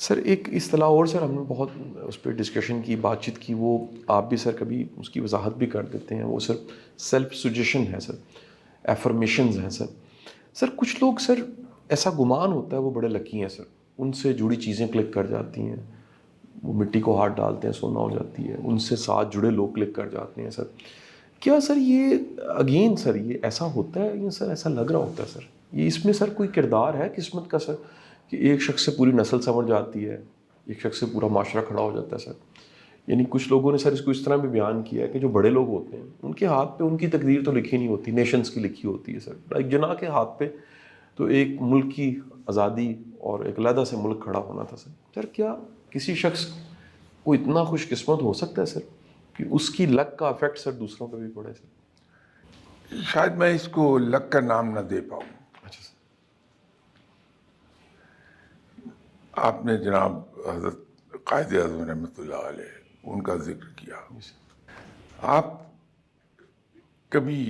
سر ایک اصطلاح اور سر ہم نے بہت اس پہ ڈسکشن کی، بات چیت کی، وہ آپ بھی سر کبھی اس کی وضاحت بھی کر دیتے ہیں، وہ سر سیلف سجیشن ہے سر، ایفرمیشنز ہیں سر. سر کچھ لوگ سر ایسا گمان ہوتا ہے وہ بڑے لکی ہیں سر، ان سے جڑی چیزیں کلک کر جاتی ہیں، وہ مٹی کو ہاتھ ڈالتے ہیں سونا ہو جاتی ہے، ان سے ساتھ جڑے لوگ کلک کر جاتے ہیں سر. کیا سر یہ اگین سر یہ ایسا ہوتا ہے یا سر ایسا لگ رہا ہوتا ہے سر، یہ اس میں سر کوئی کردار ہے قسمت کا سر کہ ایک شخص سے پوری نسل سنور جاتی ہے، ایک شخص سے پورا معاشرہ کھڑا ہو جاتا ہے سر؟ یعنی کچھ لوگوں نے سر اس کو اس طرح بھی بیان کیا ہے کہ جو بڑے لوگ ہوتے ہیں ان کے ہاتھ پہ ان کی تقدیر تو لکھی نہیں ہوتی، نیشنز کی لکھی ہوتی ہے سر. ایک جناح کے ہاتھ پہ تو ایک ملک کی آزادی اور ایک علیحدہ سے ملک کھڑا ہونا تھا سر. سر کیا کسی شخص کو اتنا خوش قسمت ہو سکتا ہے سر کہ اس کی لک کا افیکٹ سر دوسروں پہ بھی پڑے سر؟ شاید میں اس کو لک کا نام نہ دے پاؤں. اچھا سر. آپ نے جناب حضرت قائد اعظم رحمۃ اللہ علیہ ان کا ذکر کیا. آپ کبھی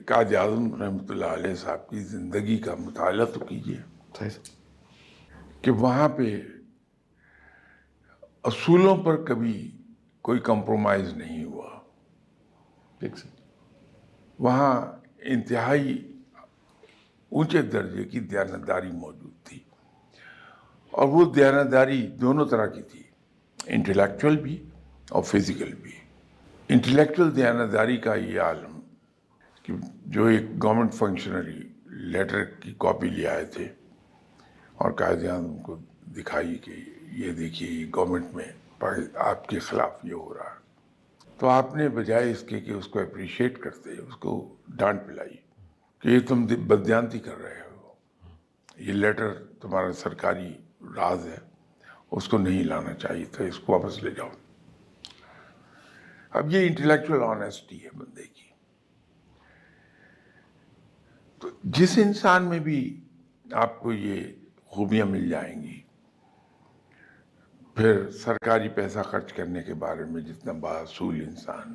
قائد اعظم رحمۃ اللہ علیہ صاحب کی زندگی کا مطالعہ تو کیجیے صحیح سر. کہ وہاں پہ اصولوں پر کبھی کوئی کمپرومائز نہیں ہوا. ٹھیک سر. وہاں انتہائی اونچے درجے کی دیانتداری موجود تھی، اور وہ دیانتداری دونوں طرح کی تھی، انٹلیکچوئل بھی اور فزیکل بھی. انٹلیکچوئل دیانتداری کا یہ عالم کہ جو ایک گورنمنٹ فنکشنری لیٹر کی کاپی لے آئے تھے اور قائد اعظم کو دکھائی کہ یہ دیکھیے یہ گورنمنٹ میں آپ کے خلاف یہ ہو رہا ہے، تو آپ نے بجائے اس کے کہ اس کو اپریشیٹ کرتے اس کو ڈانٹ پلائی کہ یہ تم بددیانتی کر رہے ہو، یہ لیٹر تمہارا سرکاری راز ہے، اس کو نہیں لانا چاہیے تھا، اس کو واپس لے جاؤ. اب یہ انٹلیکچوئل آنیسٹی ہے بندے کی. تو جس انسان میں بھی آپ کو یہ خوبیاں مل جائیں گی، پھر سرکاری پیسہ خرچ کرنے کے بارے میں جتنا باصول انسان،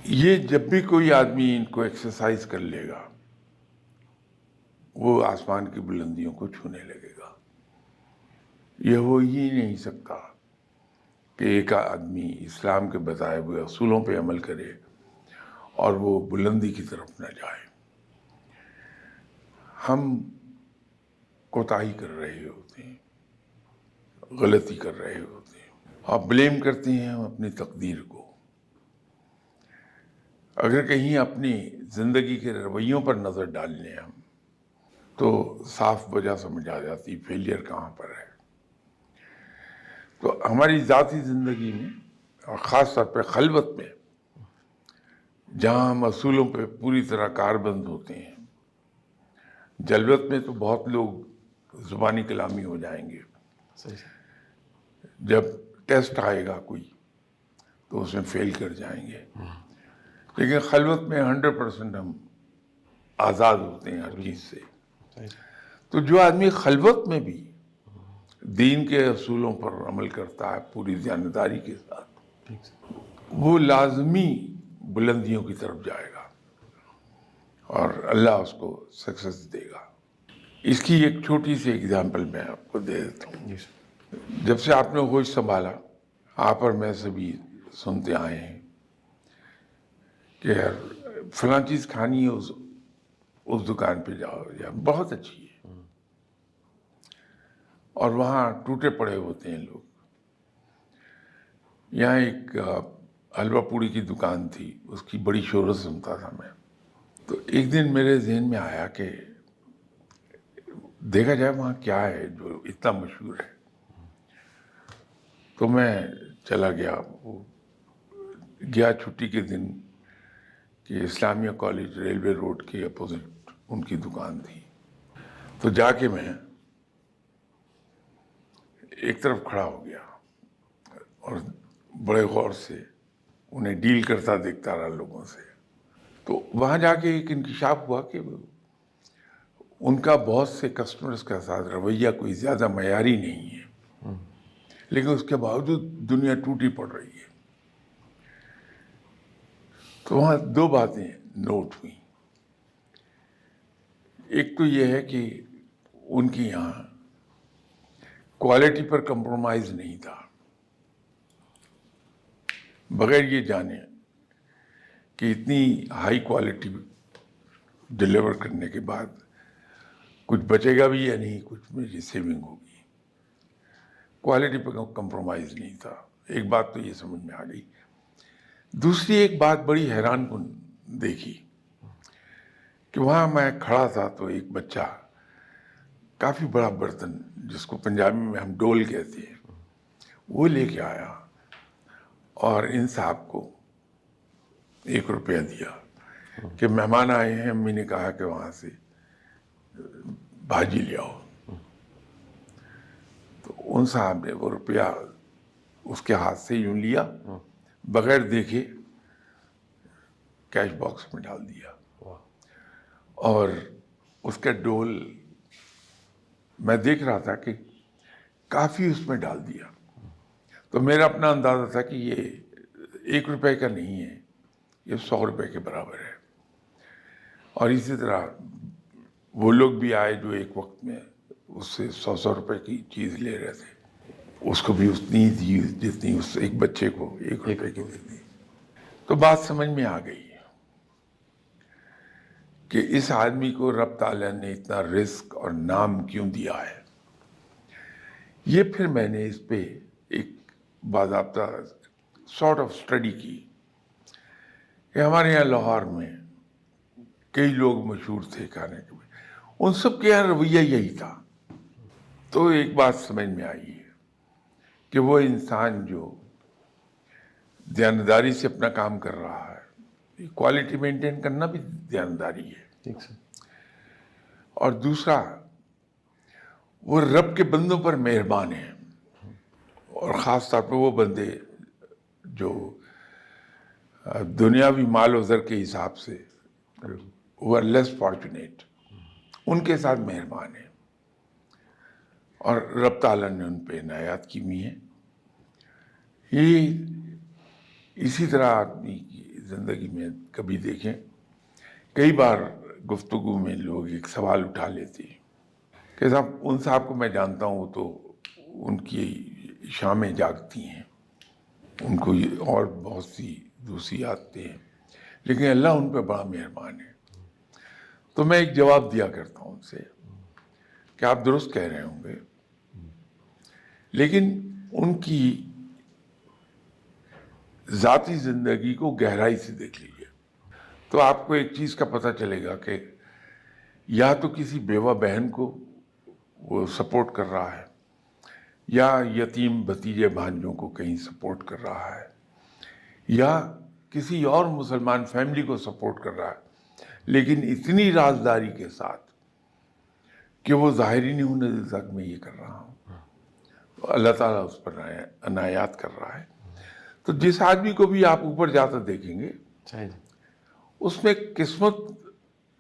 یہ جب بھی کوئی آدمی ان کو ایکسرسائز کر لے گا وہ آسمان کی بلندیوں کو چھونے لگے گا. یہ ہو ہی نہیں سکتا کہ ایک آدمی اسلام کے بتائے ہوئے اصولوں پہ عمل کرے اور وہ بلندی کی طرف نہ جائے. ہم کوتاہی کر رہے ہوتے ہیں، غلطی کر رہے ہوتے ہیں، اور بلیم کرتے ہیں ہم اپنی تقدیر کو. اگر کہیں اپنی زندگی کے رویوں پر نظر ڈال لیں ہم تو صاف وجہ سمجھ آ جاتی فیلئر کہاں پر ہے. تو ہماری ذاتی زندگی میں اور خاص طور پہ خلوت میں جہاں ہم اصولوں پہ پوری طرح کاربند ہوتے ہیں، جلوت میں تو بہت لوگ زبانی کلامی ہو جائیں گے، صحیح سر. جب ٹیسٹ آئے گا کوئی تو اس میں فیل کر جائیں گے. لیکن خلوت میں 100% ہم آزاد ہوتے ہیں ہر چیز سے. صحیح سر. تو جو آدمی خلوت میں بھی دین کے اصولوں پر عمل کرتا ہے پوری دیانتداری کے ساتھ، ٹھیک سر. وہ لازمی بلندیوں کی طرف جائے گا اور اللہ اس کو سکسیس دے گا. اس کی ایک چھوٹی سی اگزامپل میں آپ کو دے دیتا ہوں. جی سر. جب سے آپ نے ہوش سنبھالا، آپ اور میں سبھی سنتے آئے ہیں کہ یار فلاں چیز کھانی ہے، اس دکان پہ جاؤ، یا بہت اچھی ہے، اور وہاں ٹوٹے پڑے ہوتے ہیں لوگ. یہاں ایک حلوہ پوڑی کی دکان تھی، اس کی بڑی شہرت سنتا تھا میں. تو ایک دن میرے ذہن میں آیا کہ دیکھا جائے وہاں کیا ہے جو اتنا مشہور ہے. تو میں چلا گیا، وہ گیا چھٹی کے دن کہ اسلامیہ کالج ریلوے روڈ کے اپوزٹ ان کی دکان تھی. تو جا کے میں ایک طرف کھڑا ہو گیا اور بڑے غور سے انہیں ڈیل کرتا دیکھتا رہا لوگوں سے. تو وہاں جا کے ایک انکشاف ہوا کہ ان کا بہت سے کسٹمرز کے ساتھ رویہ کوئی زیادہ معیاری نہیں ہے، لیکن اس کے باوجود دنیا ٹوٹی پڑ رہی ہے. تو وہاں دو باتیں نوٹ ہوئیں. ایک تو یہ ہے کہ ان کی یہاں کوالٹی پر کمپرومائز نہیں تھا، بغیر یہ جانے کہ اتنی ہائی کوالٹی ڈلیور کرنے کے بعد کچھ بچے گا بھی یا نہیں، کچھ میری سیونگ ہوگی، کوالٹی پہ کمپرومائز نہیں تھا۔ ایک بات تو یہ سمجھ میں آ گئی۔ دوسری ایک بات بڑی حیران کن دیکھی کہ وہاں میں کھڑا تھا تو ایک بچہ کافی بڑا برتن، جس کو پنجابی میں ہم ڈول کہتے ہیں، وہ لے کے آیا اور ان صاحب کو 1 روپیہ دیا کہ مہمان آئے ہیں، امی نے کہا کہ وہاں سے بھاجی لے آؤ۔ تو ان صاحب نے وہ روپیہ اس کے ہاتھ سے یوں لیا، بغیر دیکھے کیش باکس میں ڈال دیا، اور اس کا ڈول میں دیکھ رہا تھا کہ کافی اس میں ڈال دیا۔ تو میرا اپنا اندازہ تھا کہ یہ 1 روپے کا نہیں ہے، یہ 100 روپے کے برابر ہے۔ اور اسی طرح وہ لوگ بھی آئے جو ایک وقت میں اس سے 100 روپے کی چیز لے رہے تھے، اس کو بھی اتنی ہی دی جتنی اس ایک بچے کو 1 روپے کی دی۔ تو بات سمجھ میں آ گئی کہ اس آدمی کو رب تعالیٰ نے اتنا رزق اور نام کیوں دیا ہے۔ یہ پھر میں نے اس پہ ایک باضابطہ سارٹ آف اسٹڈی کی کہ ہمارے یہاں لاہور میں کئی لوگ مشہور تھے کھانے کے، ان سب کے یہاں رویہ یہی تھا۔ تو ایک بات سمجھ میں آئی ہے کہ وہ انسان جو دیانتداری سے اپنا کام کر رہا ہے، کوالٹی مینٹین کرنا بھی دیانتداری ہے، ٹھیک سے، اور دوسرا وہ رب کے بندوں پر مہربان ہے، اور خاص طور پہ وہ بندے جو دنیاوی مال و زر کے حساب سے وہ لیس فارچونیٹ، ان کے ساتھ مہربان ہے، اور رب تعالیٰ نے ان پہ عنایات کی ہوئی ہیں۔ یہ اسی طرح آدمی کی زندگی میں کبھی دیکھیں، کئی بار گفتگو میں لوگ ایک سوال اٹھا لیتے ہیں کہ صاحب ان صاحب کو میں جانتا ہوں تو ان کی شامیں جاگتی ہیں، ان کو اور بہت سی دوسری عادتیں ہیں، لیکن اللہ ان پہ بڑا مہربان ہے۔ تو میں ایک جواب دیا کرتا ہوں ان سے کہ آپ درست کہہ رہے ہوں گے، لیکن ان کی ذاتی زندگی کو گہرائی سے دیکھ لیجیے تو آپ کو ایک چیز کا پتہ چلے گا کہ یا تو کسی بیوہ بہن کو وہ سپورٹ کر رہا ہے، یا یتیم بھتیجے بھانجوں کو کہیں سپورٹ کر رہا ہے، یا کسی اور مسلمان فیملی کو سپورٹ کر رہا ہے، لیکن اتنی رازداری کے ساتھ کہ وہ ظاہر ہی نہیں ہونے دیتا کہ میں یہ کر رہا ہوں۔ تو اللہ تعالیٰ اس پر عنایات کر رہا ہے۔ تو جس آدمی کو بھی آپ اوپر جاتا دیکھیں گے، اس میں قسمت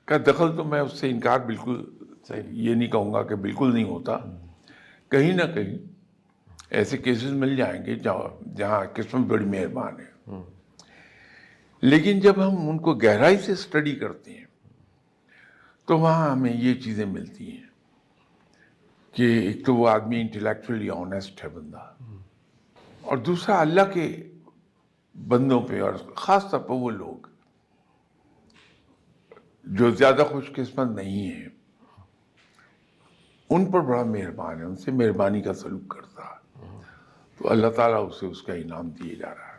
کا دخل، تو میں اس سے انکار بالکل یہ نہیں کہوں گا کہ بالکل نہیں ہوتا، کہیں نہ کہیں ایسے کیسز مل جائیں گے جہاں قسمت بڑی مہربان ہے۔ لیکن جب ہم ان کو گہرائی سے اسٹڈی کرتے ہیں تو وہاں ہمیں یہ چیزیں ملتی ہیں کہ ایک تو وہ آدمی انٹلیکچولی آنیسٹ ہے بندہ، اور دوسرا اللہ کے بندوں پہ، اور خاص طور پر وہ لوگ جو زیادہ خوش قسمت نہیں ہیں، ان پر بڑا مہربان ہے، ان سے مہربانی کا سلوک کرتا ہے، تو اللہ تعالیٰ اسے اس کا انعام دیے جا رہا ہے۔